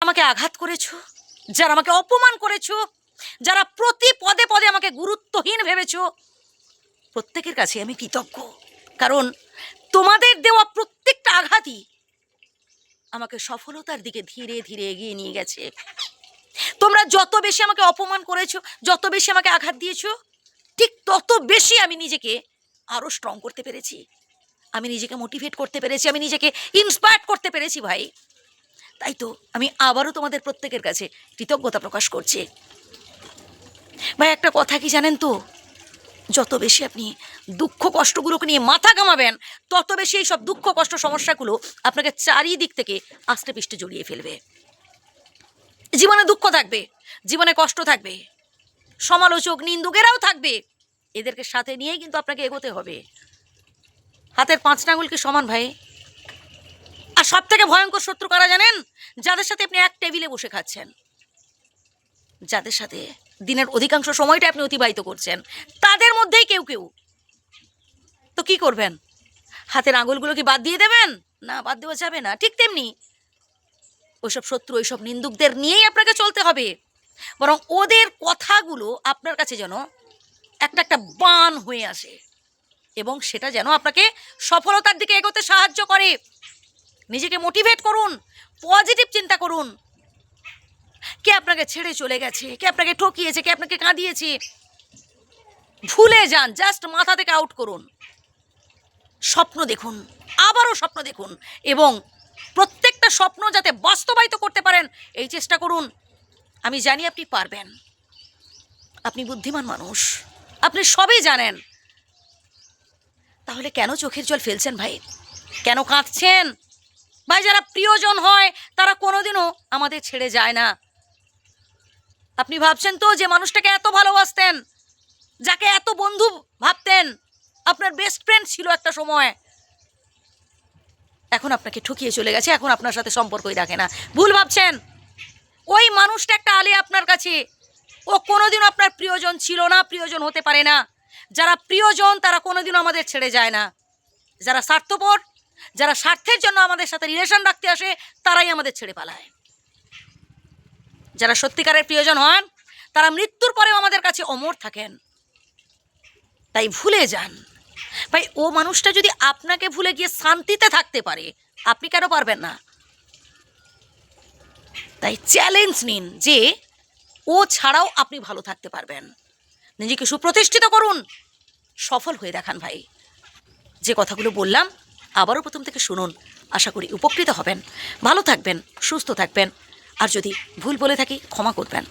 আমাকে আঘাত করেছো, যারা আমাকে অপমান করেছো, যারা প্রতি পদে পদে আমাকে গুরুত্বহীন ভেবেছো, প্রত্যেকের কাছে আমি কৃতজ্ঞ। কারণ তোমাদের দেওয়া প্রত্যেকটা আঘাতই আমাকে সফলতার দিকে ধীরে ধীরে এগিয়ে নিয়ে গেছে। তোমরা যত বেশি আমাকে অপমান করেছো, যত বেশি আমাকে আঘাত দিয়েছো, ঠিক তত বেশি আমি নিজেকে আরো স্ট্রং করতে পেরেছি, আমি নিজেকে মোটিভেট করতে পেরেছি, আমি নিজেকে ইন্সপায়ার করতে পেরেছি ভাই। তাই তো আমি আবারও তোমাদের প্রত্যেকের কাছে কৃতজ্ঞতা প্রকাশ করছি। ভাই একটা কথা কি জানেন তো, যত বেশি আপনি দুঃখ কষ্টগুলোকে নিয়ে মাথা ঘামাবেন, তত বেশি এই সব দুঃখ কষ্ট সমস্যাগুলো আপনাকে চারিদিক থেকে আষ্টে পৃষ্ঠে জড়িয়ে ফেলবে। জীবনে দুঃখ থাকবে, জীবনে কষ্ট থাকবে, সমালোচক নিন্দুকেরাও থাকবে, এদেরকে সাথে নিয়েই কিন্তু আপনাকে এগোতে হবে। হাতের 5টা আঙুল কি সমান ভাই? আর সব থেকে ভয়ঙ্কর শত্রু কারা জানেন? যাদের সাথে আপনি এক টেবিলে বসে খাচ্ছেন, যাদের সাথে দিনের অধিকাংশ সময়টা আপনি অতিবাহিত করছেন, তাদের মধ্যেই কেউ কেউ। তো কি করবেন? হাতের আঙুলগুলো কি বাদ দিয়ে দেবেন? না, বাদ দেওয়া যাবে না। ঠিক তেমনি ওইসব শত্রু, ওইসব নিন্দুকদের নিয়েই আপনাকে চলতে হবে। বরং ওদের কথাগুলো আপনার কাছে যেন একটা একটা বাণ হয়ে আসে, এবং সেটা যেন আপনাকে সফলতার দিকে এগোতে সাহায্য করে। নিজেকে মোটিভেট করুন, পজিটিভ চিন্তা করুন। কে আপনাকে ছেড়ে চলে গেছে, কে আপনাকে ঠকিয়েছে, কে আপনাকে কাঁদিয়েছে, ভুলে যান, জাস্ট মাথা থেকে আউট করুন। স্বপ্ন দেখুন, আবারও স্বপ্ন দেখুন, এবং প্রত্যেকটা স্বপ্ন যাতে বাস্তবায়িত করতে পারেন এই চেষ্টা করুন। আমি জানি আপনি পারবেন, আপনি বুদ্ধিমান মানুষ, আপনি সবই জানেন। তাহলে কেন চোখের জল ফেলছেন ভাই? কেন কাঁদছেন ভাই? যারা প্রিয়জন হয় তারা কোনোদিনও আমাদের ছেড়ে যায় না। আপনি ভাবছেন তো যে মানুষটাকে এত ভালোবাসতেন, যাকে এত বন্ধু ভাবতেন, আপনার বেস্ট ফ্রেন্ড ছিল একটা সময়, এখন আপনাকে ঠকিয়ে চলে গেছে, এখন আপনার সাথে সম্পর্কই রাখে না। ভুল ভাবছেন। ওই মানুষটা একটা আলে আপনার কাছে, ও কোনোদিনও আপনার প্রিয়জন ছিল না, প্রিয়জন হতে পারে না। যারা প্রিয়জন তারা কোনোদিনও আমাদের ছেড়ে যায় না। যারা স্বার্থপর, যারা স্বার্থের জন্য আমাদের সাথে রিলেশন রাখতে আসে, তারাই আমাদের ছেড়ে পালায়। যারা সত্যিকারের প্রিয়জন হন তারা মৃত্যুর পরেও আমাদের কাছে অমর থাকেন। তাই ভুলে যান ভাই। ও মানুষটা যদি আপনাকে ভুলে গিয়ে শান্তিতে থাকতে পারে, আপনি কেন পারবেন না? তাই চ্যালেঞ্জ নিন যে ও ছাড়াও আপনি ভালো থাকতে পারবেন। নিজেকে সুপ্রতিষ্ঠিত করুন, সফল হয়ে দেখান ভাই। যে কথাগুলো বললাম আবারও প্রথম থেকে শুনুন, আশা করি উপকৃত হবেন। ভালো থাকবেন, সুস্থ থাকবেন, আর যদি ভুল বলে থাকি ক্ষমা করবেন।